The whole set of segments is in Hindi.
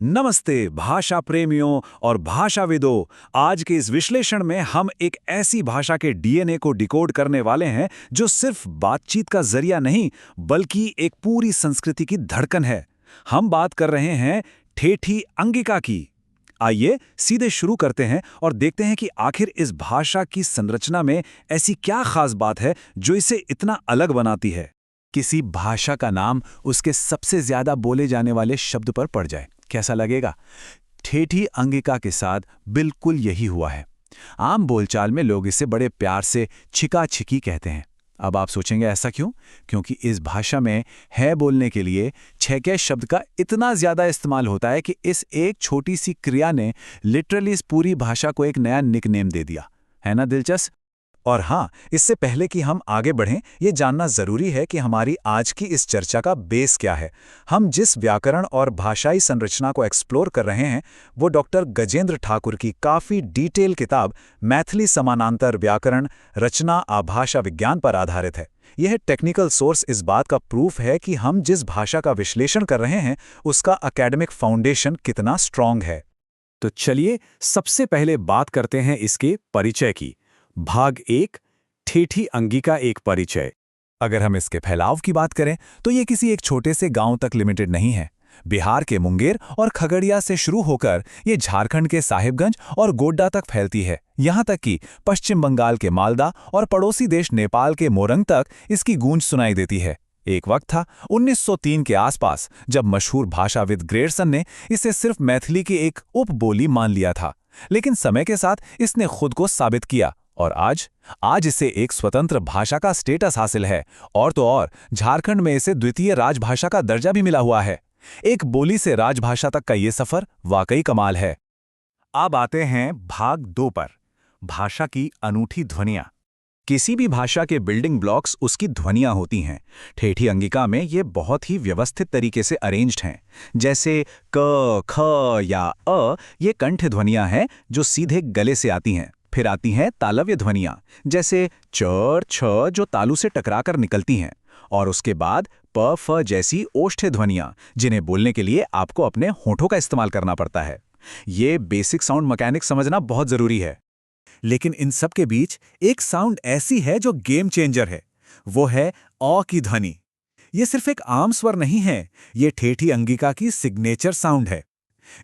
नमस्ते भाषा प्रेमियों और भाषाविदों। आज के इस विश्लेषण में हम एक ऐसी भाषा के डीएनए को डिकोड करने वाले हैं जो सिर्फ बातचीत का जरिया नहीं बल्कि एक पूरी संस्कृति की धड़कन है। हम बात कर रहे हैं ठेठी अंगिका की। आइए सीधे शुरू करते हैं और देखते हैं कि आखिर इस भाषा की संरचना में ऐसी क्या खास बात है जो इसे इतना अलग बनाती है। किसी भाषा का नाम उसके सबसे ज्यादा बोले जाने वाले शब्द पर पड़ जाए, कैसा लगेगा? ठेठी अंगिका के साथ बिल्कुल यही हुआ है। आम बोलचाल में लोग इसे बड़े प्यार से छिका छिकी कहते हैं। अब आप सोचेंगे ऐसा क्यों? क्योंकि इस भाषा में है बोलने के लिए छह शब्द का इतना ज्यादा इस्तेमाल होता है कि इस एक छोटी सी क्रिया ने लिटरली इस पूरी भाषा को एक नया निकनेम दे दिया। है ना दिलचस्प? और हाँ, इससे पहले कि हम आगे बढ़ें, ये जानना जरूरी है कि हमारी आज की इस चर्चा का बेस क्या है। हम जिस व्याकरण और भाषाई संरचना को एक्सप्लोर कर रहे हैं, वो डॉक्टर गजेंद्र ठाकुर की काफ़ी डिटेल किताब मैथिली समानांतर व्याकरण रचना आभाषा विज्ञान पर आधारित है। यह टेक्निकल सोर्स इस बात का प्रूफ है कि हम जिस भाषा का विश्लेषण कर रहे हैं, उसका एकेडमिक फाउंडेशन कितना स्ट्रांग है। तो चलिए सबसे पहले बात करते हैं इसके परिचय की। भाग 1, ठेठी अंगिका एक परिचय। अगर हम इसके फैलाव की बात करें तो ये किसी एक छोटे से गांव तक लिमिटेड नहीं है। बिहार के मुंगेर और खगड़िया से शुरू होकर ये झारखंड के साहिबगंज और गोड्डा तक फैलती है। यहाँ तक कि पश्चिम बंगाल के मालदा और पड़ोसी देश नेपाल के मोरंग तक इसकी गूंज सुनाई देती है। एक वक्त था 1903 के आसपास जब मशहूर भाषाविद ग्रेयर्सन ने इसे सिर्फ मैथिली की एक उपबोली मान लिया था, लेकिन समय के साथ इसने खुद को साबित किया और आज इसे एक स्वतंत्र भाषा का स्टेटस हासिल है। और तो और झारखंड में इसे द्वितीय राजभाषा का दर्जा भी मिला हुआ है। एक बोली से राजभाषा तक का ये सफर वाकई कमाल है। अब आते हैं भाग 2 पर, भाषा की अनूठी ध्वनियां। किसी भी भाषा के बिल्डिंग ब्लॉक्स उसकी ध्वनियां होती हैं। ठेठी अंगिका में ये बहुत ही व्यवस्थित तरीके से अरेंज्ड हैं। जैसे क, ख या अ, ये कंठ ध्वनियां हैं जो सीधे गले से आती हैं। फिर आती हैं तालव्य ध्वनियां, जैसे च, छ जो तालू से टकराकर निकलती हैं। और उसके बाद प, फ जैसी ओष्ठ्य ध्वनियां, जिन्हें बोलने के लिए आपको अपने होठों का इस्तेमाल करना पड़ता है। ये बेसिक साउंड मैकेनिक्स समझना बहुत जरूरी है। लेकिन इन सब के बीच एक साउंड ऐसी है जो गेम चेंजर है। वो है अ की ध्वनि। ये सिर्फ एक आम स्वर नहीं है, ये ठेठी अंगिका की सिग्नेचर साउंड है।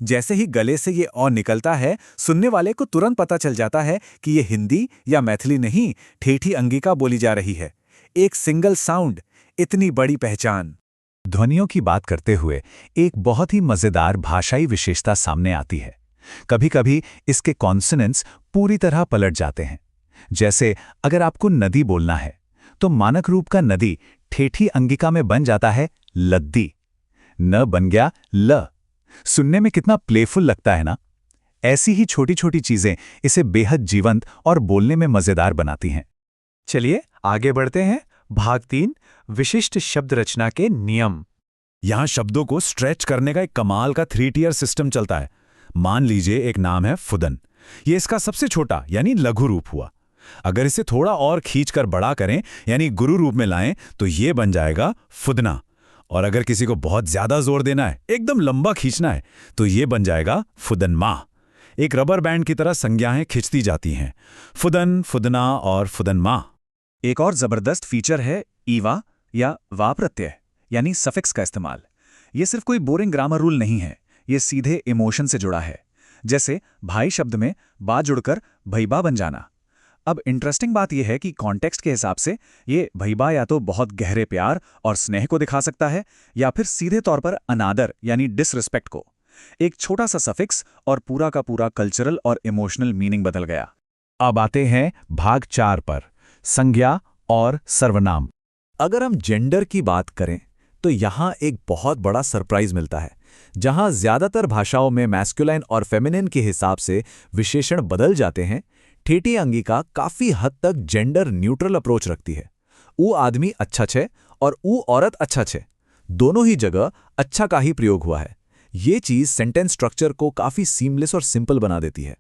जैसे ही गले से ये अ निकलता है, सुनने वाले को तुरंत पता चल जाता है कि ये हिंदी या मैथिली नहीं, ठेठी अंगिका बोली जा रही है। एक सिंगल साउंड, इतनी बड़ी पहचान। ध्वनियों की बात करते हुए एक बहुत ही मजेदार भाषाई विशेषता सामने आती है। कभी-कभी इसके कॉन्सोनेंट्स पूरी तरह पलट जाते हैं। जैसे अगर आपको नदी बोलना है, तो मानक रूप का नदी ठेठी अंगिका में बन जाता है लद्दी। न बन गया ल। सुनने में कितना प्लेफुल लगता है ना? ऐसी ही छोटी छोटी चीजें इसे बेहद जीवंत और बोलने में मजेदार बनाती हैं। चलिए आगे बढ़ते हैं। भाग 3, विशिष्ट शब्द रचना के नियम। यहां शब्दों को स्ट्रेच करने का एक कमाल का 3 टियर सिस्टम चलता है। मान लीजिए एक नाम है फुदन। ये इसका सबसे छोटा यानी लघु रूप हुआ। अगर इसे थोड़ा और खींचकर बड़ा करें यानी गुरु रूप में लाएं तो ये बन जाएगा फुदना। और अगर किसी को बहुत ज्यादा जोर देना है, एकदम लंबा खींचना है, तो ये बन जाएगा फुदनमा। एक रबर बैंड की तरह संज्ञाएं खिंचती जाती हैं, फुदन, फुदना और फुदनमा। एक और जबरदस्त फीचर है ईवा या वा प्रत्यय यानी सफिक्स का इस्तेमाल। ये सिर्फ कोई बोरिंग ग्रामर रूल नहीं है, ये सीधे इमोशन से जुड़ा है। जैसे भाई शब्द में बा जुड़कर भईबा बन जाना। अब इंटरेस्टिंग बात यह है कि कॉन्टेक्स्ट के हिसाब से ये भईबा या तो बहुत गहरे प्यार और स्नेह को दिखा सकता है या फिर सीधे तौर पर अनादर यानी डिसरिस्पेक्ट को। एक छोटा सा सफिक्स और पूरा का पूरा कल्चरल और इमोशनल मीनिंग बदल गया। अब आते हैं भाग 4 पर, संज्ञा और सर्वनाम। अगर हम जेंडर की बात करें तो यहाँ एक बहुत बड़ा सरप्राइज मिलता है। जहाँ ज्यादातर भाषाओं में मैस्कुलाइन और फेमिनिन के हिसाब से विशेषण बदल जाते हैं, ठेठी अंगिका काफी हद तक जेंडर न्यूट्रल अप्रोच रखती है। ऊ आदमी अच्छा छे और ऊ औरत अच्छा छे, दोनों ही जगह अच्छा का ही प्रयोग हुआ है। ये चीज सेंटेंस स्ट्रक्चर को काफी सीमलेस और सिंपल बना देती है।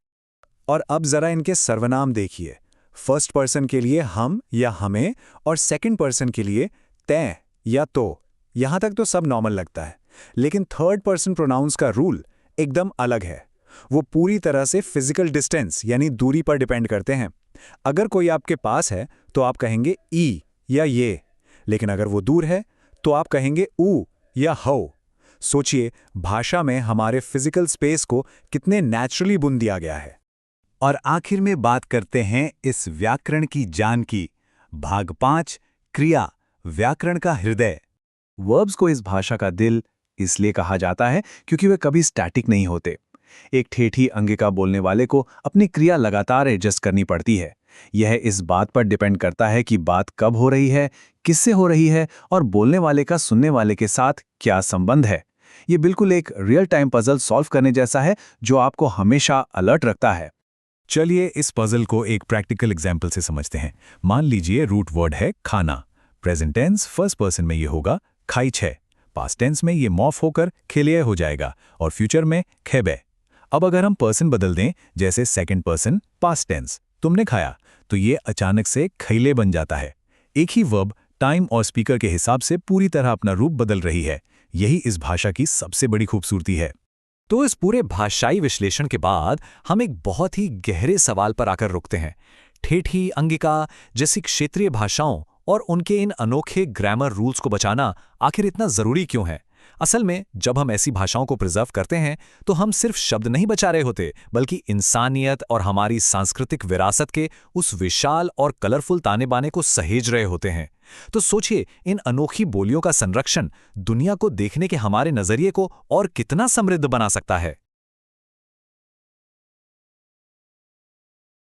और अब जरा इनके सर्वनाम देखिए। फर्स्ट पर्सन के लिए हम या हमें और सेकंड पर्सन के लिए तै या तो। यहां तक तो सब नॉर्मल लगता है, लेकिन थर्ड पर्सन प्रोनाउंस का रूल एकदम अलग है। वो पूरी तरह से फिजिकल डिस्टेंस यानी दूरी पर डिपेंड करते हैं। अगर कोई आपके पास है तो आप कहेंगे ई या ये, लेकिन अगर वो दूर है तो आप कहेंगे ऊ या हौ। सोचिए, भाषा में हमारे फिजिकल स्पेस को कितने नेचुरली बुन दिया गया है। और आखिर में बात करते हैं इस व्याकरण की जान की। भाग 5, क्रिया, व्याकरण का हृदय। वर्ब्स को इस भाषा का दिल इसलिए कहा जाता है क्योंकि वे कभी स्टैटिक नहीं होते। एक ठेठी अंगिका बोलने वाले को अपनी क्रिया लगातार एडजस्ट करनी पड़ती है। यह इस बात पर डिपेंड करता है कि बात कब हो रही है, किससे हो रही है और बोलने वाले का सुनने वाले के साथ क्या संबंध है। ये बिल्कुल एक रियल टाइम पजल सॉल्व करने जैसा है जो आपको हमेशा अलर्ट रखता है। चलिए इस पजल को एक प्रैक्टिकल एग्जाम्पल से समझते हैं। मान लीजिए रूट वर्ड है खाना। प्रेजेंट टेंस फर्स्ट पर्सन में ये होगा खाई छे, पास्ट टेंस में ये मॉफ होकर खेलिए हो जाएगा और फ्यूचर में खेबे। अब अगर हम पर्सन बदल दें, जैसे सेकंड पर्सन पास्ट टेंस तुमने खाया, तो ये अचानक से खैले बन जाता है। एक ही वर्ब टाइम और स्पीकर के हिसाब से पूरी तरह अपना रूप बदल रही है। यही इस भाषा की सबसे बड़ी खूबसूरती है। तो इस पूरे भाषाई विश्लेषण के बाद हम एक बहुत ही गहरे सवाल पर आकर रुकते हैं। ठेठी अंगिका जैसी क्षेत्रीय भाषाओं और उनके इन अनोखे ग्रामर रूल्स को बचाना आखिर इतना जरूरी क्यों है? असल में जब हम ऐसी भाषाओं को प्रिजर्व करते हैं तो हम सिर्फ शब्द नहीं बचा रहे होते, बल्कि इंसानियत और हमारी सांस्कृतिक विरासत के उस विशाल और कलरफुल ताने बाने को सहेज रहे होते हैं। तो सोचिए, इन अनोखी बोलियों का संरक्षण दुनिया को देखने के हमारे नजरिए को और कितना समृद्ध बना सकता है।